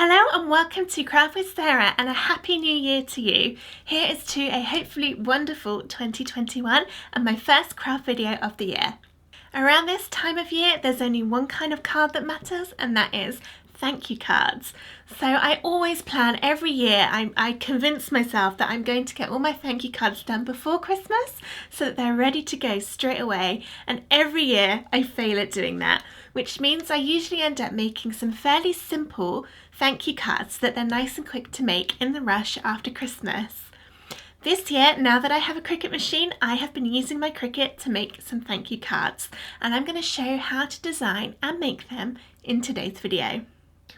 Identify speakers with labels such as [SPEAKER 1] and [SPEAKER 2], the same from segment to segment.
[SPEAKER 1] Hello and welcome to Craft with Sarah and a happy new year to you. Here is to a hopefully wonderful 2021 and my first craft video of the year. Around this time of year there's only one kind of card that matters, and that is thank you cards. So I always plan every year, I convince myself that I'm going to get all my thank you cards done before Christmas so that they're ready to go straight away, and every year I fail at doing that, which means I usually end up making some fairly simple thank you cards so that they're nice and quick to make in the rush after Christmas. This year, now that I have a Cricut machine, I have been using my Cricut to make some thank you cards, and I'm going to show you how to design and make them in today's video.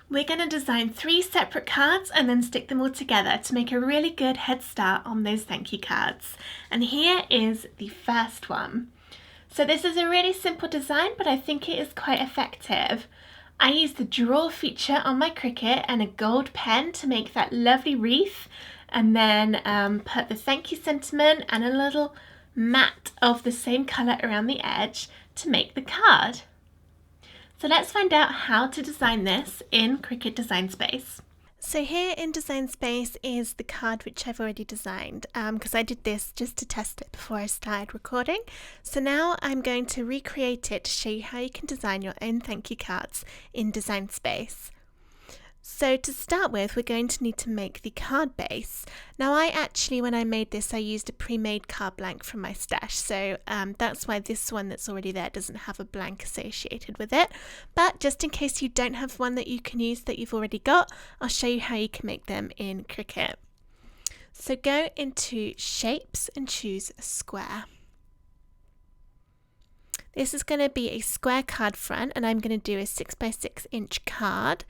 [SPEAKER 1] We're going to design 3 separate cards and then stick them all together to make a really good head start on those thank you cards. And here is the first one. So this is a really simple design, but I think it is quite effective. I used the draw feature on my Cricut and a gold pen to make that lovely wreath, and then put the thank you sentiment and a little mat of the same colour around the edge to make the card. So let's find out how to design this in Cricut Design Space. So here in Design Space is the card which I've already designed, because I did this just to test it before I started recording. So now I'm going to recreate it to show you how you can design your own thank you cards in Design Space. So to start with, we're going to need to make the card base. Now when I made this, I used a pre-made card blank from my stash, so that's why this one that's already there doesn't have a blank associated with it. But just in case you don't have one that you can use that you've already got, I'll show you how you can make them in Cricut. So go into Shapes and choose a square. This is going to be a square card front, and I'm going to do a 6x6 inch card.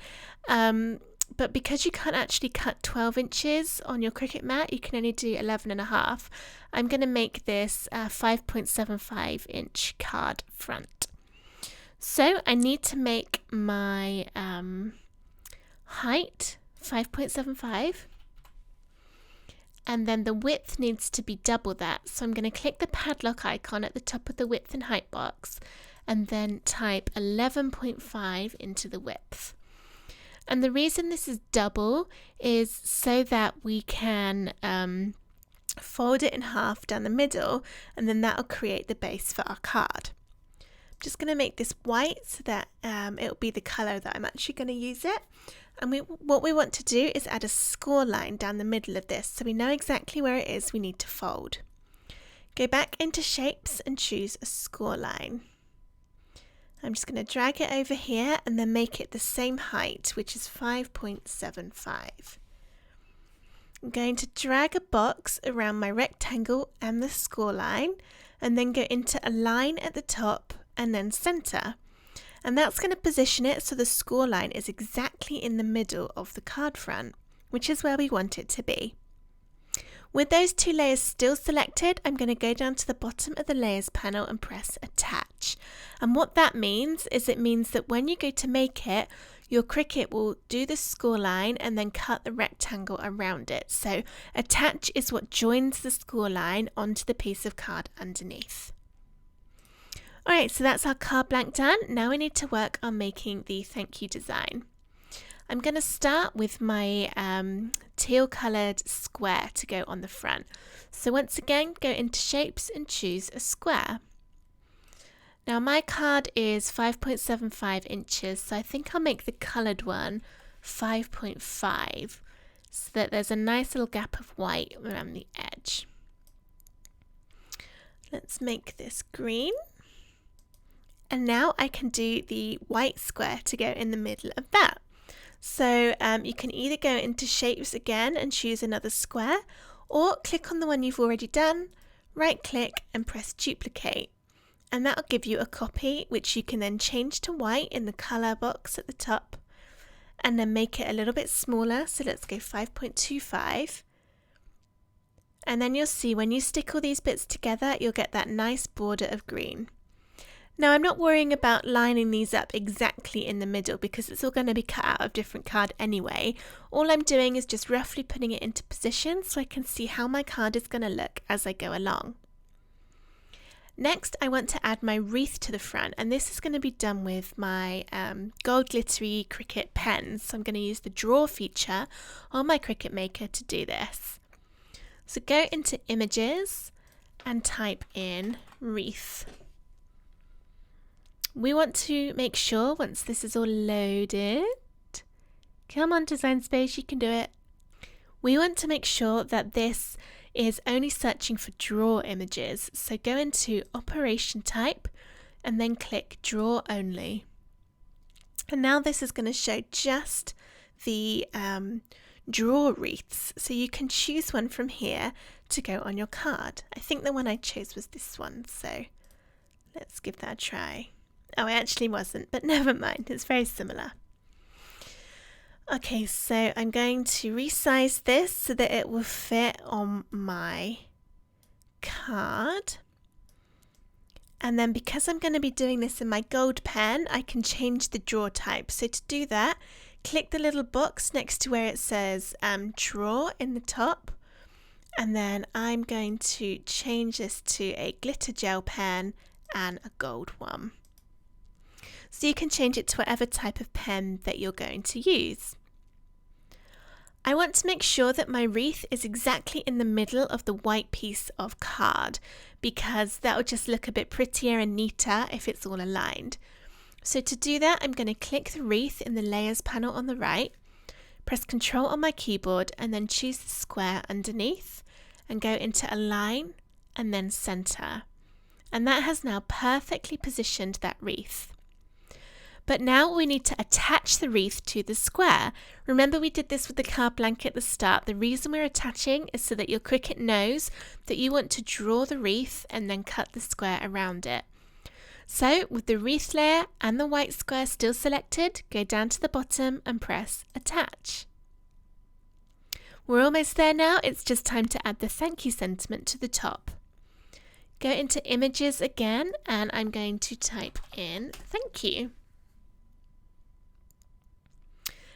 [SPEAKER 1] But because you can't actually cut 12 inches on your Cricut mat, you can only do 11.5. I'm going to make this a 5.75 inch card front. So I need to make my height 5.75. And then the width needs to be double that. So I'm going to click the padlock icon at the top of the width and height box and then type 11.5 into the width. And the reason this is double is so that we can fold it in half down the middle, and then that'll create the base for our card. I'm just going to make this white so that it'll be the colour that I'm actually going to use it. And what we want to do is add a score line down the middle of this so we know exactly where it is we need to fold. Go back into Shapes and choose a score line. I'm just going to drag it over here and then make it the same height, which is 5.75. I'm going to drag a box around my rectangle and the score line, and then go into Align at the top and then Center. And that's going to position it so the score line is exactly in the middle of the card front, which is where we want it to be. With those 2 layers still selected, I'm going to go down to the bottom of the Layers panel and press Attach. And what that means is it means that when you go to make it, your Cricut will do the score line and then cut the rectangle around it. So Attach is what joins the score line onto the piece of card underneath. Alright, so that's our card blank done. Now we need to work on making the thank you design. I'm going to start with my teal coloured square to go on the front. So once again, go into Shapes and choose a square. Now my card is 5.75 inches, so I think I'll make the coloured one 5.5 so that there's a nice little gap of white around the edge. Let's make this green. And now I can do the white square to go in the middle of that. So you can either go into Shapes again and choose another square, or click on the one you've already done, right click and press Duplicate. And that'll give you a copy which you can then change to white in the colour box at the top, and then make it a little bit smaller. So let's go 5.25. And then you'll see when you stick all these bits together, you'll get that nice border of green. Now I'm not worrying about lining these up exactly in the middle because it's all going to be cut out of different card anyway. All I'm doing is just roughly putting it into position so I can see how my card is going to look as I go along. Next, I want to add my wreath to the front, and this is going to be done with my gold glittery Cricut pens. So I'm going to use the draw feature on my Cricut Maker to do this. So go into Images and type in wreath. We want to make sure once this is all loaded, come on Design Space, you can do it. We want to make sure that this is only searching for draw images. So go into Operation Type and then click Draw Only. And now this is going to show just the draw wreaths. So you can choose one from here to go on your card. I think the one I chose was this one, so let's give that a try. Oh, it actually wasn't, but never mind, it's very similar. Okay, so I'm going to resize this so that it will fit on my card. And then because I'm going to be doing this in my gold pen, I can change the draw type. So to do that, click the little box next to where it says draw in the top. And then I'm going to change this to a glitter gel pen and a gold one. So you can change it to whatever type of pen that you're going to use. I want to make sure that my wreath is exactly in the middle of the white piece of card, because that will just look a bit prettier and neater if it's all aligned. So to do that, I'm going to click the wreath in the Layers panel on the right, press Ctrl on my keyboard and then choose the square underneath and go into Align and then Center. And that has now perfectly positioned that wreath. But now we need to attach the wreath to the square. Remember we did this with the card blank at the start. The reason we're attaching is so that your Cricut knows that you want to draw the wreath and then cut the square around it. So with the wreath layer and the white square still selected, go down to the bottom and press Attach. We're almost there now, it's just time to add the thank you sentiment to the top. Go into Images again and I'm going to type in thank you.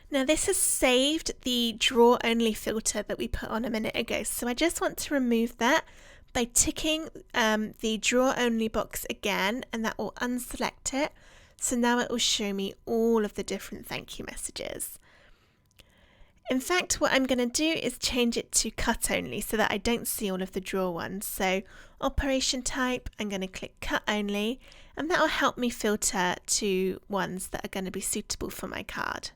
[SPEAKER 1] Now this has saved the draw only filter that we put on a minute ago, so I just want to remove that by ticking the draw only box again, and that will unselect it. So now it will show me all of the different thank you messages. In fact, what I'm going to do is change it to cut only so that I don't see all of the draw ones. So Operation Type, I'm going to click cut only, and that will help me filter to ones that are going to be suitable for my card.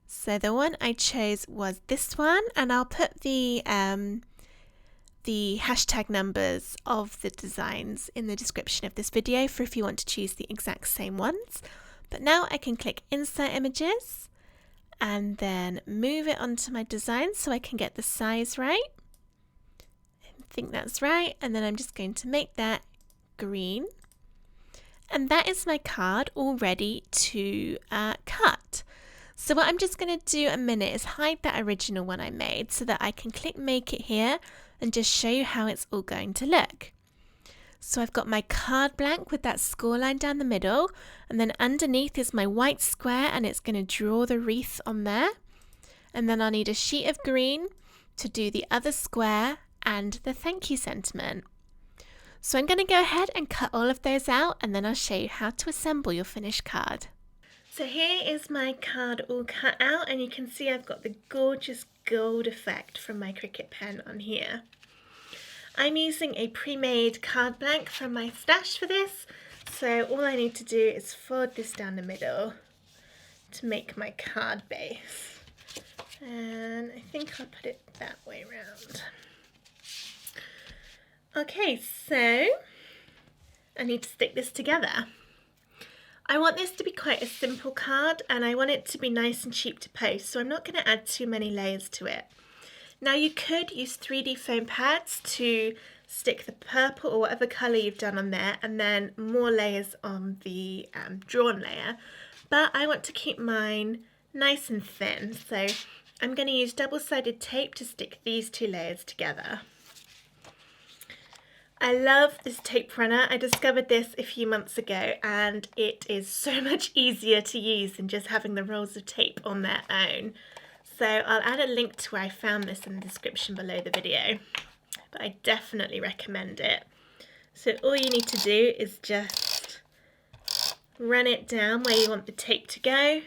[SPEAKER 1] So the one I chose was this one, and I'll put the hashtag numbers of the designs in the description of this video for if you want to choose the exact same ones. But now I can click Insert Images and then move it onto my design so I can get the size right. I think that's right, and then I'm just going to make that green. And that is my card all ready to cut. So what I'm just going to do a minute is hide that original one I made so that I can click Make It here and just show you how it's all going to look. So I've got my card blank with that score line down the middle, and then underneath is my white square and it's going to draw the wreath on there. And then I'll need a sheet of green to do the other square and the thank you sentiment. So I'm going to go ahead and cut all of those out, and then I'll show you how to assemble your finished card. So here is my card all cut out, and you can see I've got the gorgeous gold effect from my Cricut pen on here. I'm using a pre-made card blank from my stash for this, so all I need to do is fold this down the middle to make my card base. And I think I'll put it that way around. Okay, so I need to stick this together. I want this to be quite a simple card, and I want it to be nice and cheap to post, so I'm not going to add too many layers to it. Now you could use 3D foam pads to stick the purple or whatever colour you've done on there, and then more layers on the drawn layer, but I want to keep mine nice and thin, so I'm going to use double-sided tape to stick these two layers together. I love this tape runner. I discovered this a few months ago, and it is so much easier to use than just having the rolls of tape on their own. So I'll add a link to where I found this in the description below the video, but I definitely recommend it. So all you need to do is just run it down where you want the tape to go,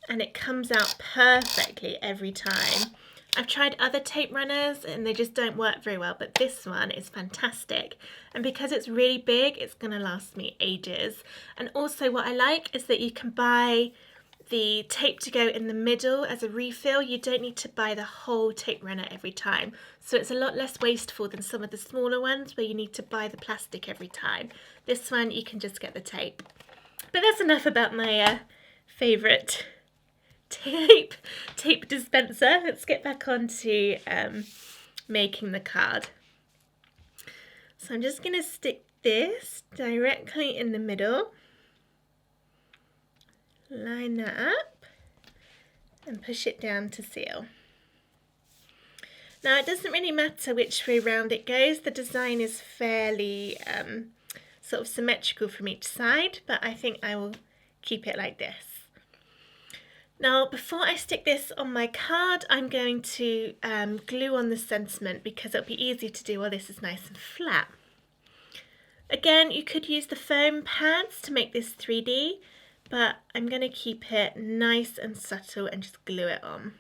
[SPEAKER 1] and it comes out perfectly every time. I've tried other tape runners and they just don't work very well, but this one is fantastic. And because it's really big, it's going to last me ages. And also what I like is that you can buy the tape to go in the middle as a refill. You don't need to buy the whole tape runner every time. So it's a lot less wasteful than some of the smaller ones where you need to buy the plastic every time. This one, you can just get the tape. But that's enough about my favourite tape dispenser. Let's get back on to making the card. So I'm just going to stick this directly in the middle, line that up and push it down to seal. Now it doesn't really matter which way round it goes, the design is fairly sort of symmetrical from each side, but I think I will keep it like this. Now, before I stick this on my card, I'm going to glue on the sentiment because it'll be easy to do while this is nice and flat. Again, you could use the foam pads to make this 3D, but I'm going to keep it nice and subtle and just glue it on.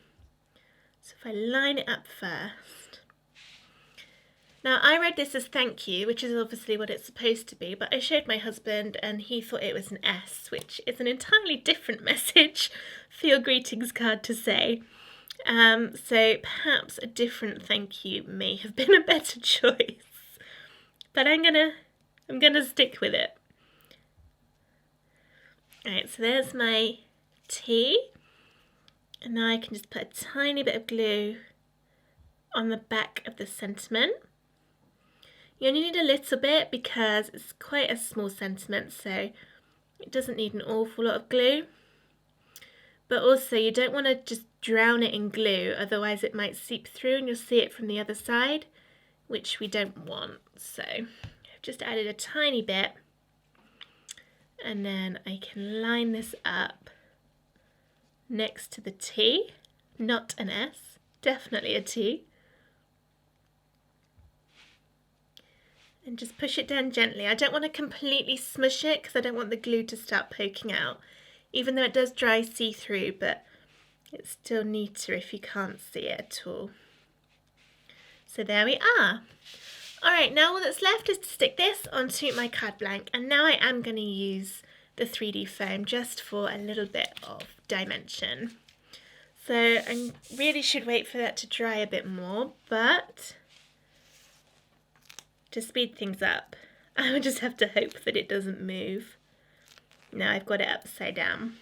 [SPEAKER 1] So if I line it up first. Now, I read this as thank you, which is obviously what it's supposed to be, but I showed my husband and he thought it was an S, which is an entirely different message for your greetings card to say. So perhaps a different thank you may have been a better choice. But I'm gonna stick with it. Alright, so there's my T. And now I can just put a tiny bit of glue on the back of the sentiment. You only need a little bit because it's quite a small sentiment, so it doesn't need an awful lot of glue. But also you don't want to just drown it in glue, otherwise it might seep through and you'll see it from the other side, which we don't want. So I've just added a tiny bit, and then I can line this up next to the T, not an S, definitely a T. And just push it down gently. I don't want to completely smush it because I don't want the glue to start poking out, even though it does dry see-through, but it's still neater if you can't see it at all. So there we are. Alright, now all that's left is to stick this onto my card blank, and now I am going to use the 3D foam just for a little bit of dimension. So I really should wait for that to dry a bit more, but to speed things up, I would just have to hope that it doesn't move. Now I've got it upside down.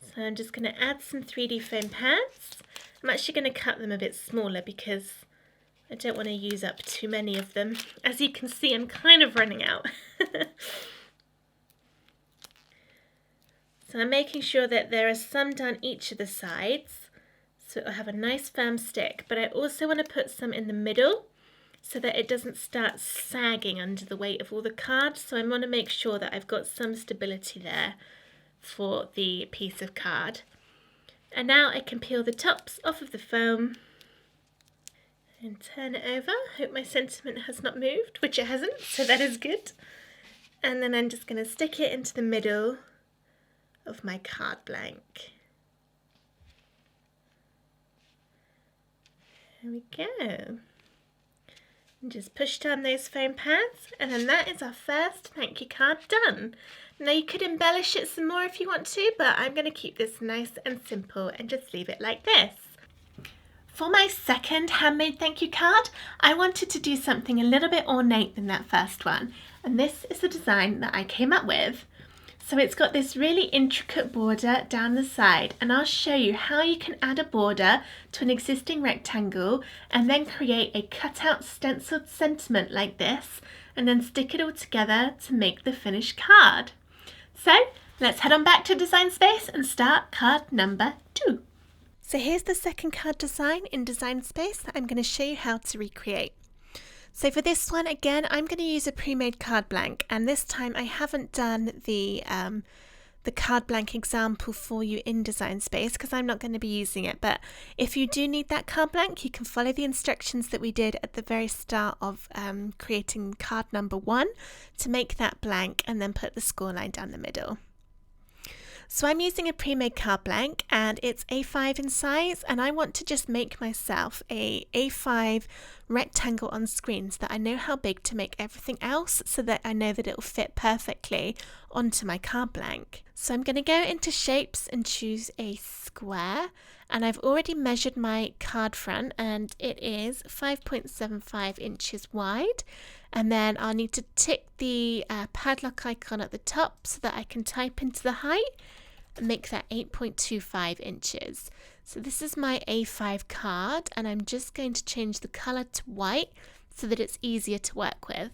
[SPEAKER 1] So I'm just going to add some 3D foam pads. I'm actually going to cut them a bit smaller because I don't want to use up too many of them. As you can see, I'm kind of running out. So I'm making sure that there are some down each of the sides, so it'll have a nice firm stick, but I also want to put some in the middle so that it doesn't start sagging under the weight of all the cards. So I want to make sure that I've got some stability there for the piece of card. And now I can peel the tops off of the foam and turn it over. Hope my sentiment has not moved, which it hasn't, so that is good. And then I'm just going to stick it into the middle of my card blank. There we go. And just push down those foam pads, and then that is our first thank you card done. Now you could embellish it some more if you want to, but I'm going to keep this nice and simple and just leave it like this. For my second handmade thank you card, I wanted to do something a little bit ornate than that first one, and this is the design that I came up with. So it's got this really intricate border down the side, and I'll show you how you can add a border to an existing rectangle and then create a cutout stenciled sentiment like this, and then stick it all together to make the finished card. So let's head on back to Design Space and start card number 2. So here's the second card design in Design Space that I'm going to show you how to recreate. So for this one, again, I'm going to use a pre-made card blank, and this time I haven't done the the card blank example for you in Design Space because I'm not going to be using it, but if you do need that card blank, you can follow the instructions that we did at the very start of creating card number 1 to make that blank and then put the scoreline down the middle. So I'm using a pre-made card blank and it's A5 in size, and I want to just make myself a A5 rectangle on screen so that I know how big to make everything else, so that I know that it will fit perfectly onto my card blank. So I'm going to go into shapes and choose a square, and I've already measured my card front and it is 5.75 inches wide. And then I'll need to tick the padlock icon at the top so that I can type into the height and make that 8.25 inches. So this is my A5 card, and I'm just going to change the colour to white so that it's easier to work with.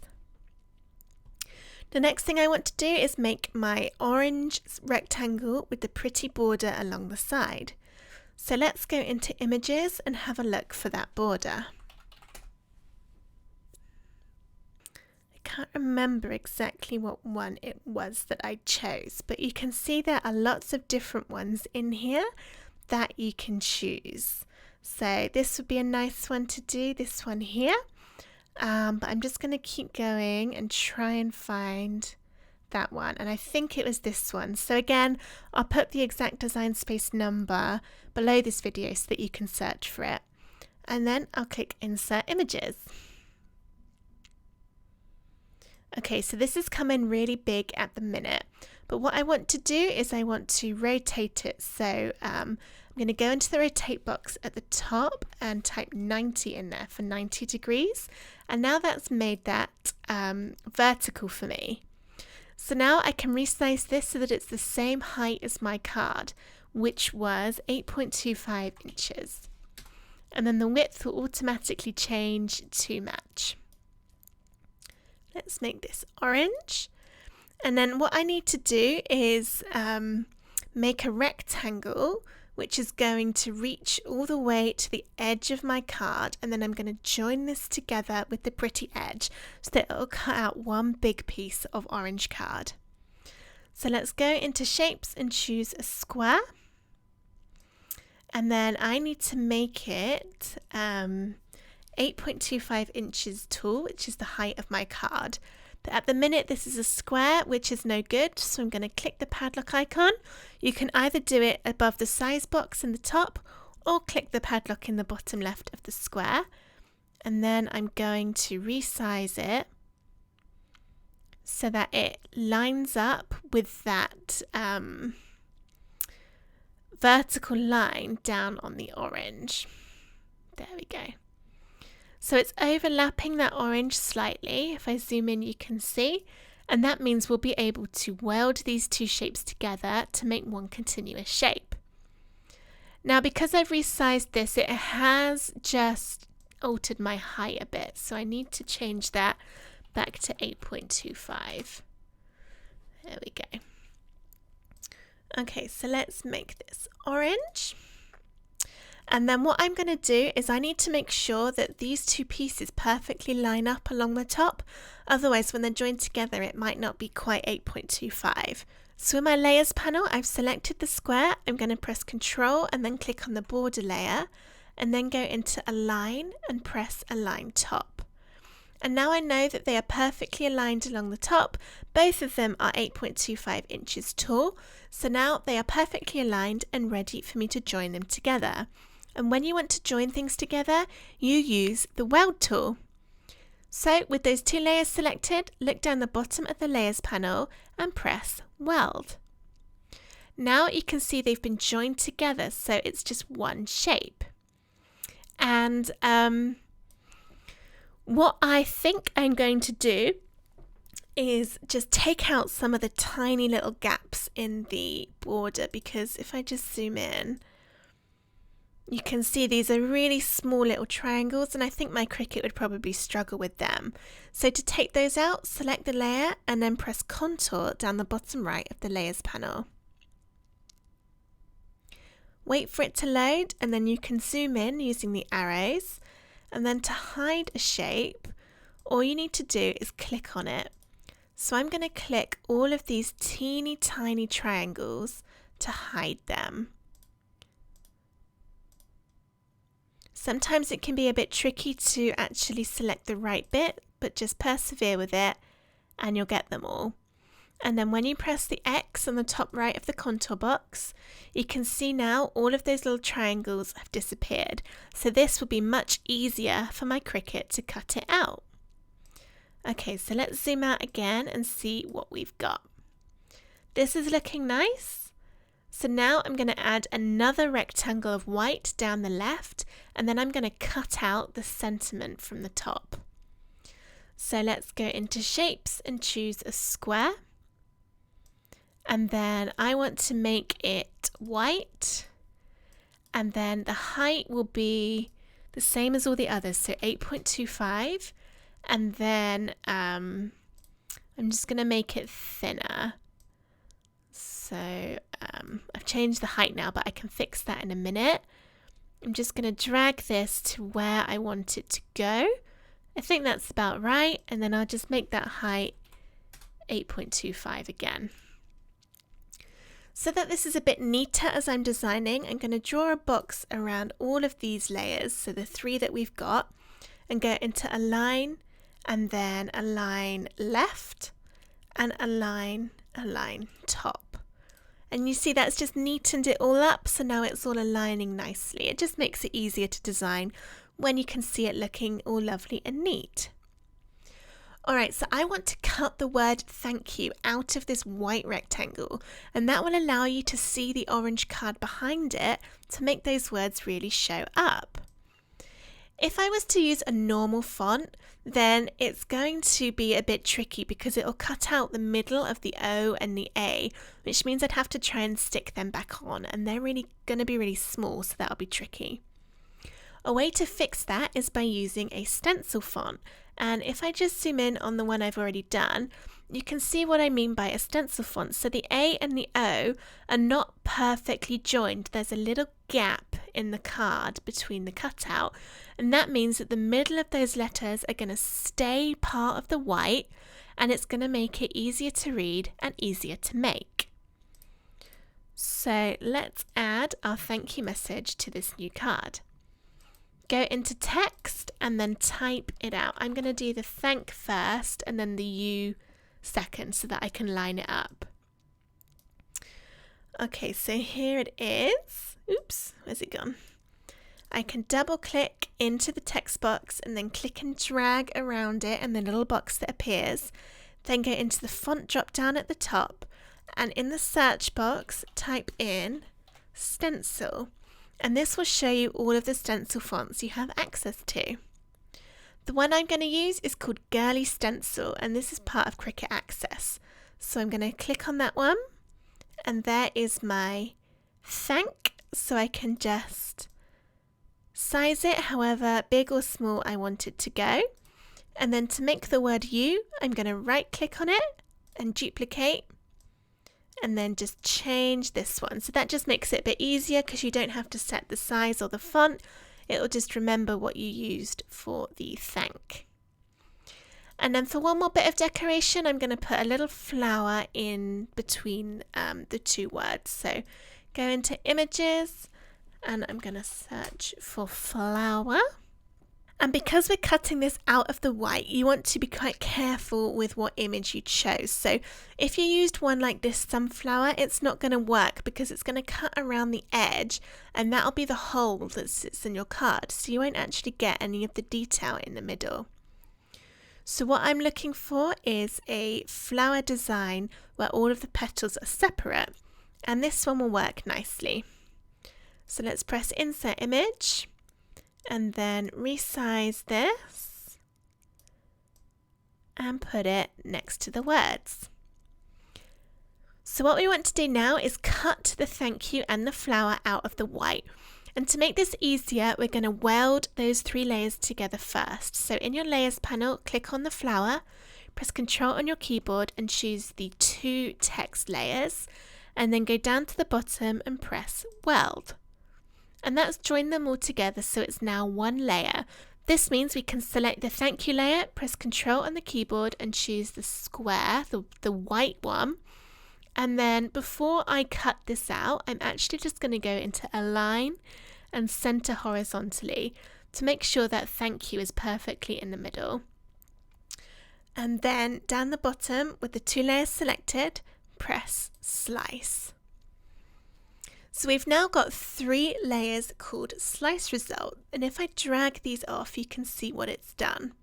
[SPEAKER 1] The next thing I want to do is make my orange rectangle with the pretty border along the side. So let's go into images and have a look for that border. Can't remember exactly what one it was that I chose, but you can see there are lots of different ones in here that you can choose. So this would be a nice one to do, this one here, but I'm just going to keep going and try and find that one, and I think it was this one. So again, I'll put the exact Design Space number below this video so that you can search for it, and then I'll click Insert Images. Okay, so this is coming really big at the minute, but what I want to do is I want to rotate it. So I'm going to go into the rotate box at the top and type 90 in there for 90 degrees. And now that's made that vertical for me. So now I can resize this so that it's the same height as my card, which was 8.25 inches. And then the width will automatically change to match. Let's make this orange, and then what I need to do is make a rectangle which is going to reach all the way to the edge of my card, and then I'm going to join this together with the pretty edge so that it will cut out one big piece of orange card. So let's go into shapes and choose a square, and then I need to make it 8.25 inches tall, which is the height of my card. But at the minute this is a square, which is no good, so I'm going to click the padlock icon. You can either do it above the size box in the top or click the padlock in the bottom left of the square, and then I'm going to resize it so that it lines up with that vertical line down on the orange. There we go. So it's overlapping that orange slightly. If I zoom in, you can see, and that means we'll be able to weld these two shapes together to make one continuous shape. Now, because I've resized this, it has just altered my height a bit, so I need to change that back to 8.25. There we go. Okay, so let's make this orange. And then what I'm going to do is I need to make sure that these two pieces perfectly line up along the top. Otherwise, when they're joined together, it might not be quite 8.25. So in my layers panel, I've selected the square. I'm going to press Control and then click on the border layer, and then go into Align and press Align Top. And now I know that they are perfectly aligned along the top. Both of them are 8.25 inches tall. So now they are perfectly aligned and ready for me to join them together. And when you want to join things together, you use the Weld tool. So with those two layers selected, look down the bottom of the layers panel and press Weld. Now you can see they've been joined together, so it's just one shape. And what I think I'm going to do is just take out some of the tiny little gaps in the border, because if I just zoom in, you can see these are really small little triangles, and I think my Cricut would probably struggle with them. So to take those out, select the layer and then press Contour down the bottom right of the layers panel. Wait for it to load, and then you can zoom in using the arrows, and then to hide a shape, all you need to do is click on it. So I'm going to click all of these teeny tiny triangles to hide them. Sometimes it can be a bit tricky to actually select the right bit, but just persevere with it and you'll get them all. And then when you press the X on the top right of the contour box, you can see now all of those little triangles have disappeared. So this will be much easier for my Cricut to cut it out. Okay, so let's zoom out again and see what we've got. This is looking nice. So now I'm going to add another rectangle of white down the left, and then I'm going to cut out the sentiment from the top. So let's go into shapes and choose a square. And then I want to make it white, and then the height will be the same as all the others, so 8.25, and then I'm just going to make it thinner. So I've changed the height now, but I can fix that in a minute. I'm just going to drag this to where I want it to go. I think that's about right, and then I'll just make that height 8.25 again. So that this is a bit neater as I'm designing, I'm going to draw a box around all of these layers, so the 3 that we've got, and go into align, and then align left, and align top. And you see that's just neatened it all up, so now it's all aligning nicely. It just makes it easier to design when you can see it looking all lovely and neat. Alright, so I want to cut the word thank you out of this white rectangle, and that will allow you to see the orange card behind it to make those words really show up. If I was to use a normal font, then it's going to be a bit tricky because it will cut out the middle of the O and the A, which means I'd have to try and stick them back on, and they're really going to be really small, so that'll be tricky. A way to fix that is by using a stencil font. And if I just zoom in on the one I've already done, you can see what I mean by a stencil font. So the A and the O are not perfectly joined. There's a little gap in the card between the cutout, and that means that the middle of those letters are going to stay part of the white, and it's going to make it easier to read and easier to make. So let's add our thank you message to this new card. Go into text and then type it out. I'm going to do the thank first and then the you second so that I can line it up. Okay, so here it is. Oops, where's it gone? I can double click into the text box and then click and drag around it and the little box that appears. Then go into the font drop down at the top, and in the search box type in stencil. And this will show you all of the stencil fonts you have access to. The one I'm going to use is called Girly Stencil, and this is part of Cricut Access. So I'm going to click on that one, and there is my thank, so I can just size it however big or small I want it to go. And then to make the word you, I'm going to right click on it and duplicate, and then just change this one. So that just makes it a bit easier because you don't have to set the size or the font. It will just remember what you used for the thank. And then for one more bit of decoration, I'm going to put a little flower in between the two words. So go into images and I'm going to search for flower. And because we're cutting this out of the white, you want to be quite careful with what image you chose. So if you used one like this sunflower, it's not going to work because it's going to cut around the edge, and that'll be the hole that sits in your card. So you won't actually get any of the detail in the middle. So what I'm looking for is a flower design where all of the petals are separate, and this one will work nicely. So let's press Insert Image, and then resize this and put it next to the words. So what we want to do now is cut the thank you and the flower out of the white. And to make this easier, we're going to weld those 3 layers together first. So in your layers panel, click on the flower, press Ctrl on your keyboard and choose the 2 text layers, and then go down to the bottom and press weld. And that's joined them all together, so it's now one layer. This means we can select the thank you layer, press Ctrl on the keyboard and choose the square, the white one. And then before I cut this out, I'm actually just going to go into Align and Center horizontally to make sure that thank you is perfectly in the middle. And then down the bottom with the 2 layers selected, press Slice. So we've now got 3 layers called Slice Result, and if I drag these off you can see what it's done.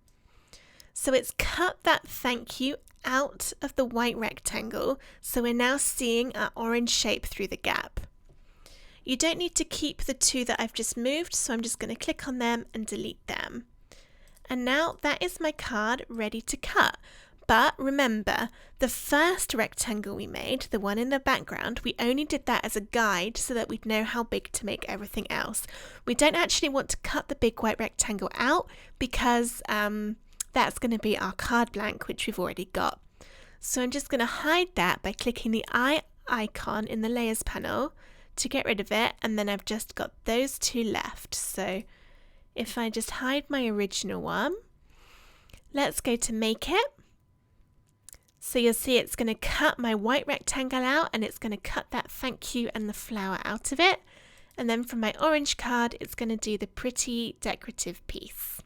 [SPEAKER 1] So it's cut that thank you out of the white rectangle, so we're now seeing our orange shape through the gap. You don't need to keep the 2 that I've just moved, so I'm just going to click on them and delete them. And now that is my card ready to cut. But remember, the first rectangle we made, the one in the background, we only did that as a guide so that we'd know how big to make everything else. We don't actually want to cut the big white rectangle out because that's going to be our card blank, which we've already got. So I'm just going to hide that by clicking the eye icon in the layers panel to get rid of it, and then I've just got those 2 left. So if I just hide my original one, let's go to make it. So you'll see it's going to cut my white rectangle out, and it's going to cut that thank you and the flower out of it. And then from my orange card, it's going to do the pretty decorative piece.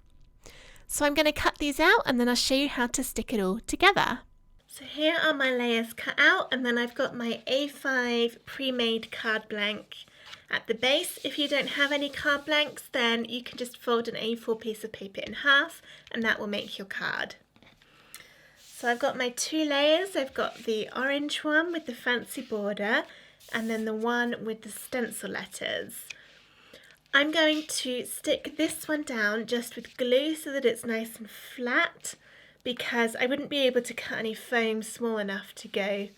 [SPEAKER 1] So I'm going to cut these out and then I'll show you how to stick it all together. So here are my layers cut out, and then I've got my A5 pre-made card blank at the base. If you don't have any card blanks, then you can just fold an A4 piece of paper in half and that will make your card. So I've got my 2 layers. I've got the orange one with the fancy border and then the one with the stencil letters. I'm going to stick this one down just with glue so that it's nice and flat, because I wouldn't be able to cut any foam small enough to go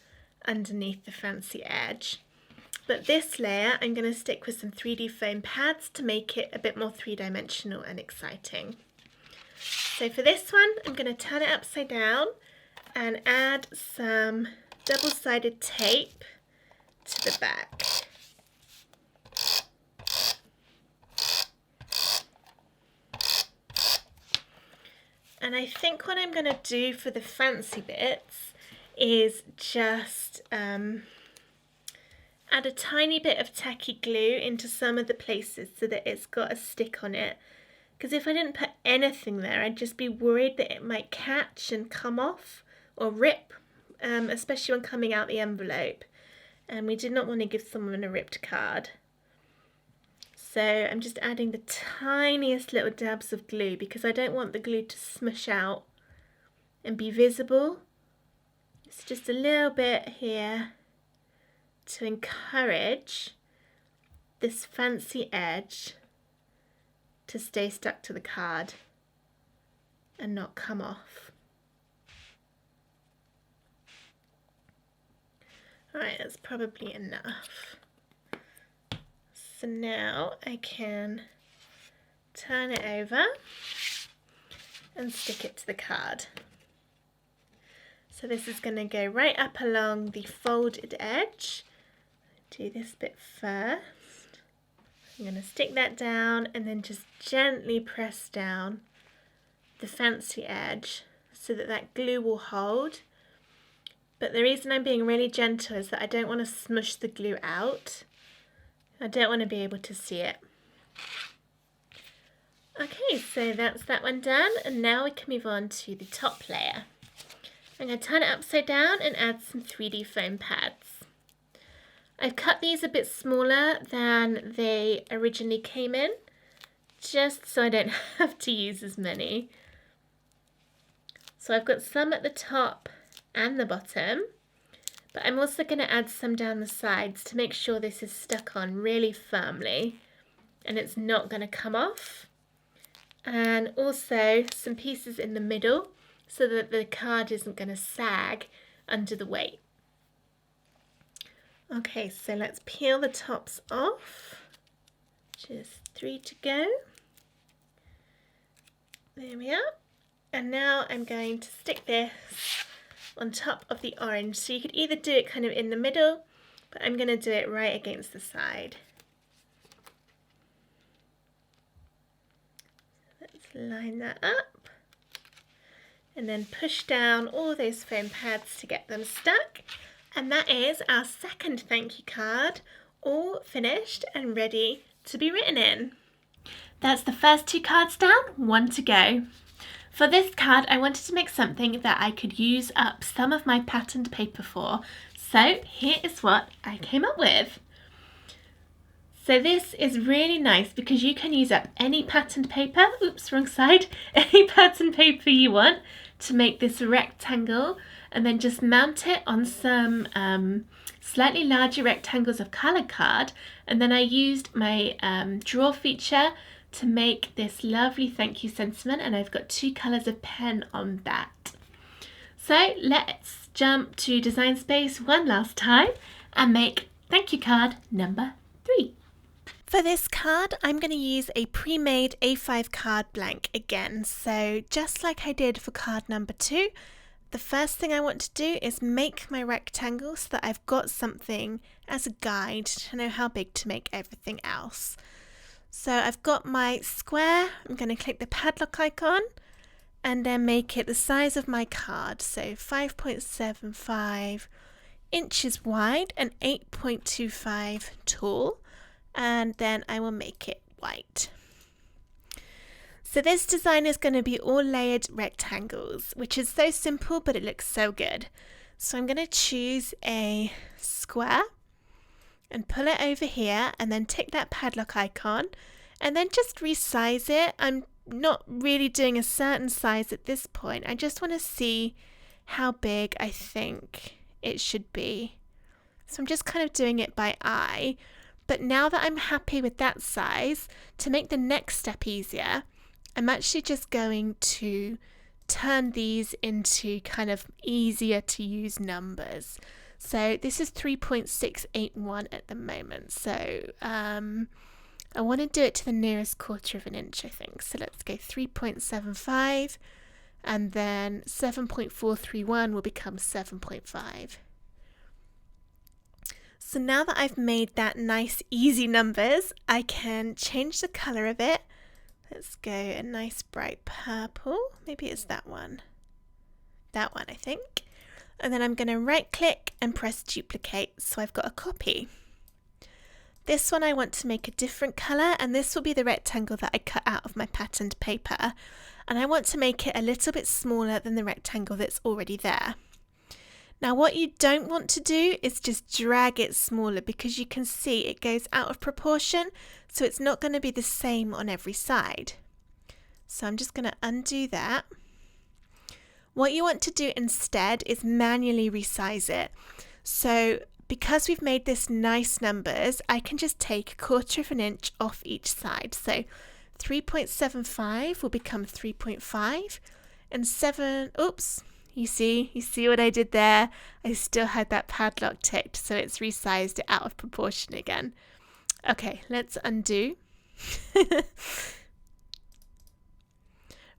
[SPEAKER 1] underneath the fancy edge. But this layer I'm going to stick with some 3D foam pads to make it a bit more 3-dimensional and exciting. So for this one I'm going to turn it upside down and add some double-sided tape to the back. And I think what I'm going to do for the fancy bits is just add a tiny bit of tacky glue into some of the places so that it's got a stick on it. Because if I didn't put anything there, I'd just be worried that it might catch and come off or rip, especially when coming out the envelope. And we did not want to give someone a ripped card. So I'm just adding the tiniest little dabs of glue because I don't want the glue to smush out and be visible. It's just a little bit here to encourage this fancy edge to stay stuck to the card and not come off. Alright, that's probably enough. So now I can turn it over and stick it to the card. So this is going to go right up along the folded edge. Do this bit first. I'm going to stick that down and then just gently press down the fancy edge so that that glue will hold. But the reason I'm being really gentle is that I don't want to smush the glue out. I don't want to be able to see it. Okay, so that's that one done, and now we can move on to the top layer. I'm going to turn it upside down and add some 3D foam pads. I've cut these a bit smaller than they originally came in, just so I don't have to use as many. So I've got some at the top and the bottom. But I'm also going to add some down the sides to make sure this is stuck on really firmly and it's not going to come off. And also some pieces in the middle so that the card isn't going to sag under the weight. Okay, so let's peel the tops off. Just 3 to go. There we are. And now I'm going to stick this on top of the orange. So you could either do it kind of in the middle, but I'm going to do it right against the side. Let's line that up and then push down all those foam pads to get them stuck. And that is our second thank you card, all finished and ready to be written in. That's the first 2 cards down, 1 to go. For this card, I wanted to make something that I could use up some of my patterned paper for. So here is what I came up with. So this is really nice because you can use up any patterned paper, oops, wrong side, any patterned paper you want to make this rectangle, and then just mount it on some slightly larger rectangles of colour card. And then I used my draw feature to make this lovely thank you sentiment, and I've got 2 colours of pen on that. So let's jump to Design Space one last time and make thank you card number 3. For this card, I'm going to use a pre-made A5 card blank again. So just like I did for card number 2, the first thing I want to do is make my rectangle so that I've got something as a guide to know how big to make everything else. So I've got my square. I'm going to click the padlock icon and then make it the size of my card. So 5.75 inches wide and 8.25 tall. And then I will make it white. So this design is going to be all layered rectangles, which is so simple, but it looks so good. So I'm going to choose a square and pull it over here and then tick that padlock icon and then just resize it. I'm not really doing a certain size at this point. I just want to see how big I think it should be. So I'm just kind of doing it by eye. But now that I'm happy with that size, to make the next step easier, I'm actually just going to turn these into kind of easier to use numbers. So this is 3.681 at the moment. So I want to do it to the nearest 1/4 of an inch, I think. So let's go 3.75 and then 7.431 will become 7.5. So now that I've made that nice easy numbers, I can change the colour of it. Let's go a nice bright purple. Maybe it's that one. That one, I think. And then I'm going to right click and press duplicate so I've got a copy. This one I want to make a different colour, and this will be the rectangle that I cut out of my patterned paper. And I want to make it a little bit smaller than the rectangle that's already there. Now what you don't want to do is just drag it smaller, because you can see it goes out of proportion, so it's not going to be the same on every side. So I'm just going to undo that. What you want to do instead is manually resize it. So because we've made this nice numbers, I can just take 1/4 of an inch off each side. So 3.75 will become 3.5 and 7, oops. You see what I did there? I still had that padlock ticked, so it's resized it out of proportion again. Okay, let's undo.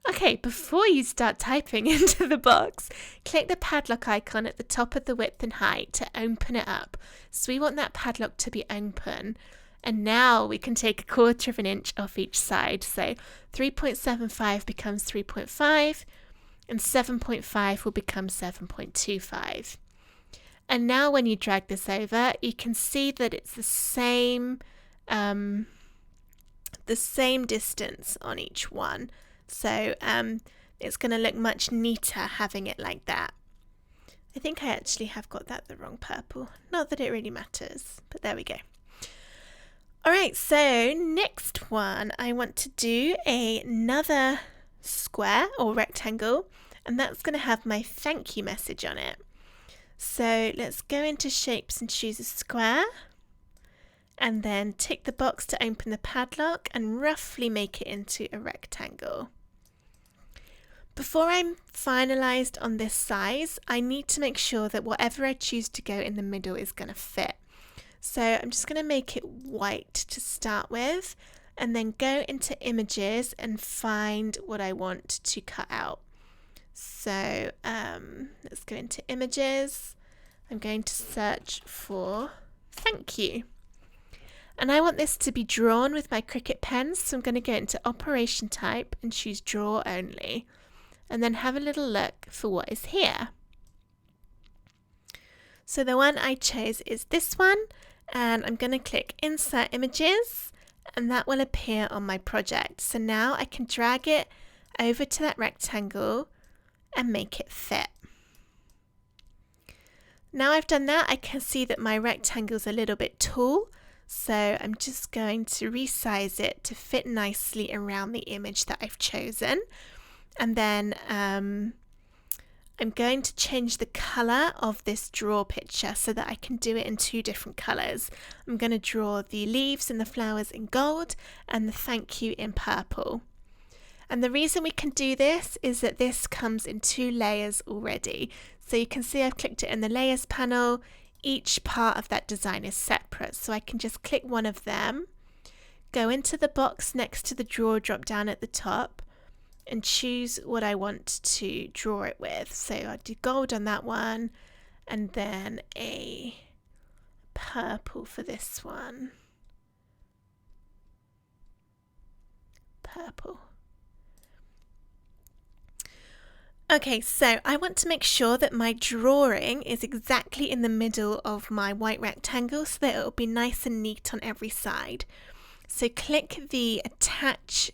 [SPEAKER 1] Okay, before you start typing into the box, click the padlock icon at the top of the width and height to open it up. So we want that padlock to be open. And now we can take 1/4 of an inch off each side. So 3.75 becomes 3.5. And 7.5 will become 7.25. And now when you drag this over, you can see that it's the same distance on each one. So it's going to look much neater having it like that. I think I actually have got that the wrong purple. Not that it really matters, but there we go. Alright, so next one, I want to do another square or rectangle, and that's going to have my thank you message on it. So let's go into shapes and choose a square, and then tick the box to open the padlock and roughly make it into a rectangle. Before I'm finalized on this size, I need to make sure that whatever I choose to go in the middle is going to fit. So I'm just going to make it white to start with, and then go into images and find what I want to cut out. So let's go into images. I'm going to search for thank you. And I want this to be drawn with my Cricut pens, so I'm going to go into Operation Type and choose Draw Only, and then have a little look for what is here. So the one I chose is this one, and I'm going to click Insert Images, and that will appear on my project. So now I can drag it over to that rectangle and make it fit. Now I've done that, I can see that my rectangle's a little bit tall, so I'm just going to resize it to fit nicely around the image that I've chosen. And then I'm going to change the colour of this draw picture so that I can do it in 2 different colours. I'm going to draw the leaves and the flowers in gold and the thank you in purple. And the reason we can do this is that this comes in 2 layers already. So you can see I've clicked it in the layers panel. Each part of that design is separate, so I can just click one of them, go into the box next to the draw drop down at the top, and choose what I want to draw it with. So I'll do gold on that one, and then a purple for this one. Purple. Okay, so I want to make sure that my drawing is exactly in the middle of my white rectangle so that it will be nice and neat on every side. So click the Attach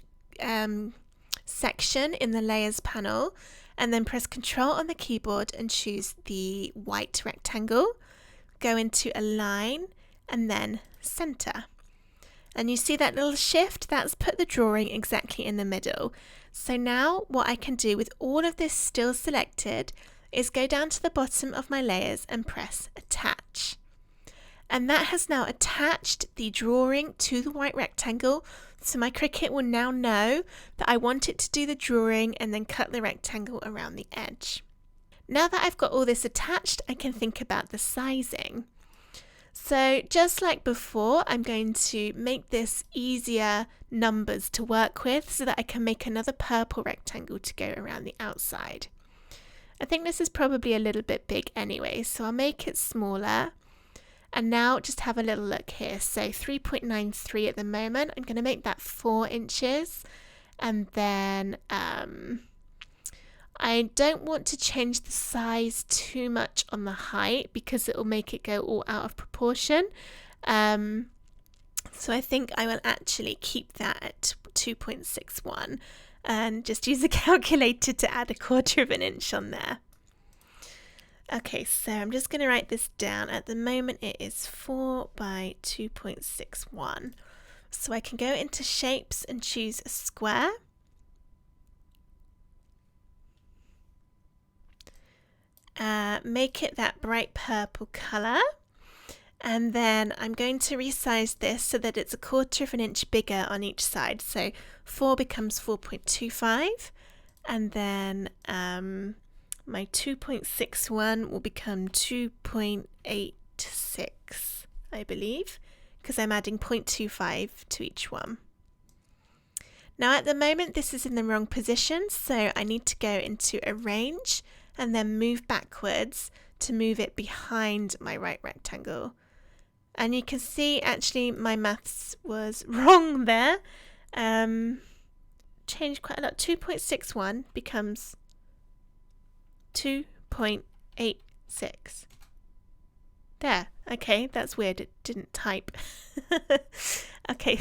[SPEAKER 1] section in the Layers panel, and then press Ctrl on the keyboard and choose the white rectangle. Go into Align and then Center. And you see that little shift? That's put the drawing exactly in the middle. So now what I can do with all of this still selected is go down to the bottom of my layers and press Attach. And that has now attached the drawing to the white rectangle, so my Cricut will now know that I want it to do the drawing and then cut the rectangle around the edge. Now that I've got all this attached, I can think about the sizing. So just like before, I'm going to make this easier numbers to work with so that I can make another purple rectangle to go around the outside. I think this is probably a little bit big anyway, so I'll make it smaller. And now just have a little look here. So 3.93 at the moment. I'm going to make that 4 inches. And then I don't want to change the size too much on the height because it will make it go all out of proportion. So I think I will actually keep that at 2.61 and just use a calculator to add 1/4 of an inch on there. Okay, so I'm just going to write this down. At the moment it is 4 by 2.61. So I can go into Shapes and choose a square. Make it that bright purple colour, and then I'm going to resize this so that it's 1/4 of an inch bigger on each side. So 4 becomes 4.25, and then my 2.61 will become 2.86, I believe, because I'm adding 0.25 to each one. Now at the moment this is in the wrong position, so I need to go into Arrange and then move backwards to move it behind my right rectangle. And you can see actually my maths was wrong there. Changed quite a lot. 2.61 becomes 2.86. There. Okay, that's weird. It didn't type. Okay,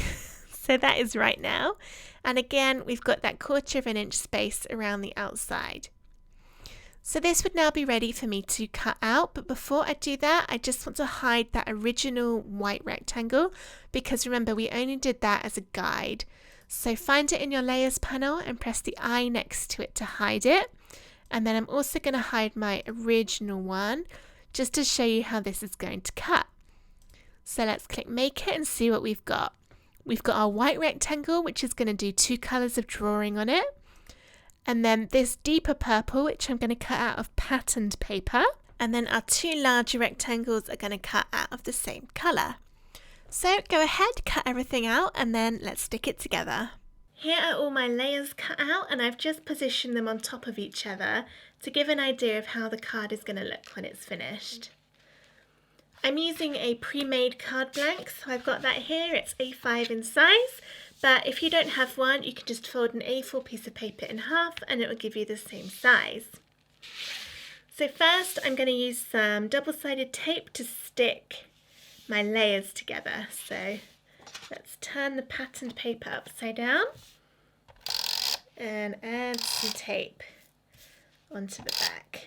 [SPEAKER 1] so that is right now. And again, we've got that 1/4 of an inch space around the outside. So this would now be ready for me to cut out, but before I do that, I just want to hide that original white rectangle, because remember we only did that as a guide. So find it in your Layers panel and press the I next to it to hide it. And then I'm also going to hide my original one, just to show you how this is going to cut. So let's click Make It and see what we've got. We've got our white rectangle, which is going to do 2 colours of drawing on it. And then this deeper purple, which I'm going to cut out of patterned paper. And then our 2 larger rectangles are going to cut out of the same colour. So go ahead, cut everything out, and then let's stick it together. Here are all my layers cut out, and I've just positioned them on top of each other to give an idea of how the card is going to look when it's finished. I'm using a pre-made card blank, so I've got that here. It's A5 in size, but if you don't have one, you can just fold an A4 piece of paper in half and it will give you the same size. So first I'm going to use some double-sided tape to stick my layers together. So let's turn the patterned paper upside down and add some tape onto the back.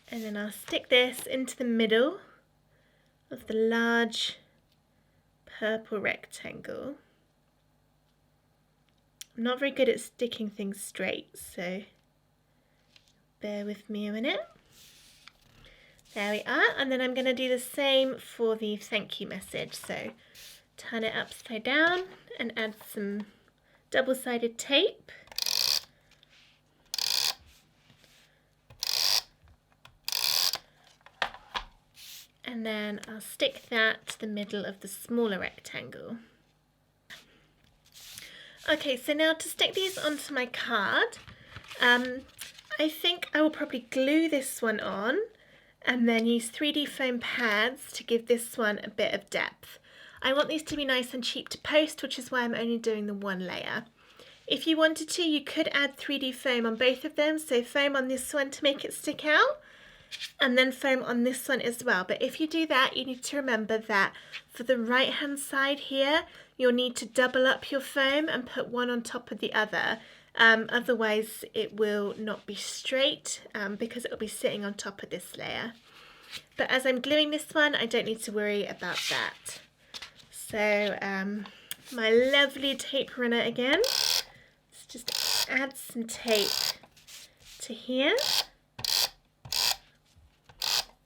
[SPEAKER 1] And then I'll stick this into the middle of the large purple rectangle. I'm not very good at sticking things straight, so bear with me a minute. There we are, and then I'm going to do the same for the thank you message. So turn it upside down and add some double-sided tape. And then I'll stick that to the middle of the smaller rectangle. Okay, so now to stick these onto my card, I think I will probably glue this one on and then use 3D foam pads to give this one a bit of depth. I want these to be nice and cheap to post, which is why I'm only doing the one layer. If you wanted to, you could add 3D foam on both of them, so foam on this one to make it stick out, and then foam on this one as well. But if you do that, you need to remember that for the right hand side here, you'll need to double up your foam and put one on top of the other. Otherwise it will not be straight because it will be sitting on top of this layer. But as I'm gluing this one, I don't need to worry about that. So my lovely tape runner again. Let's just add some tape to here.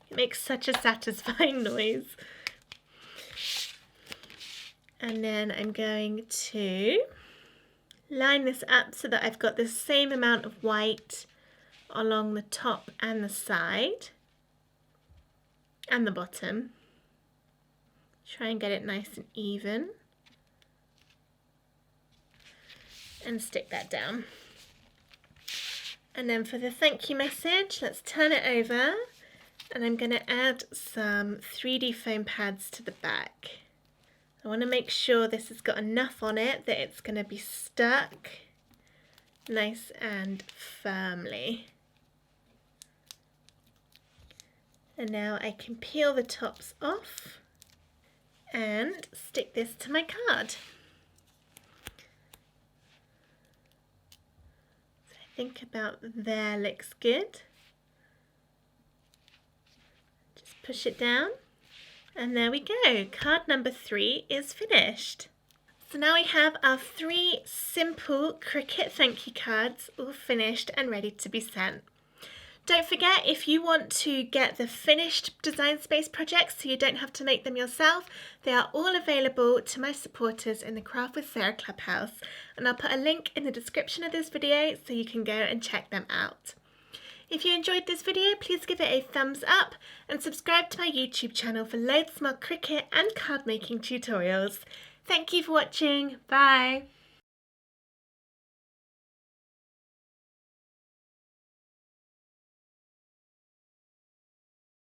[SPEAKER 1] It makes such a satisfying noise. And then I'm going to line this up so that I've got the same amount of white along the top and the side and the bottom. Try and get it nice and even and stick that down. And then for the thank you message, let's turn it over. And I'm going to add some 3D foam pads to the back. I want to make sure this has got enough on it that it's going to be stuck nice and firmly. And now I can peel the tops off and stick this to my card. So I think about there looks good. Push it down and there we go. Card number 3 is finished. So now we have our 3 simple Cricut thank you cards all finished and ready to be sent. Don't forget, if you want to get the finished Design Space projects so you don't have to make them yourself, they are all available to my supporters in the Craft with Sarah Clubhouse, and I'll put a link in the description of this video so you can go and check them out. If you enjoyed this video, please give it a thumbs up and subscribe to my YouTube channel for loads more Cricut and card making tutorials. Thank you for watching. Bye!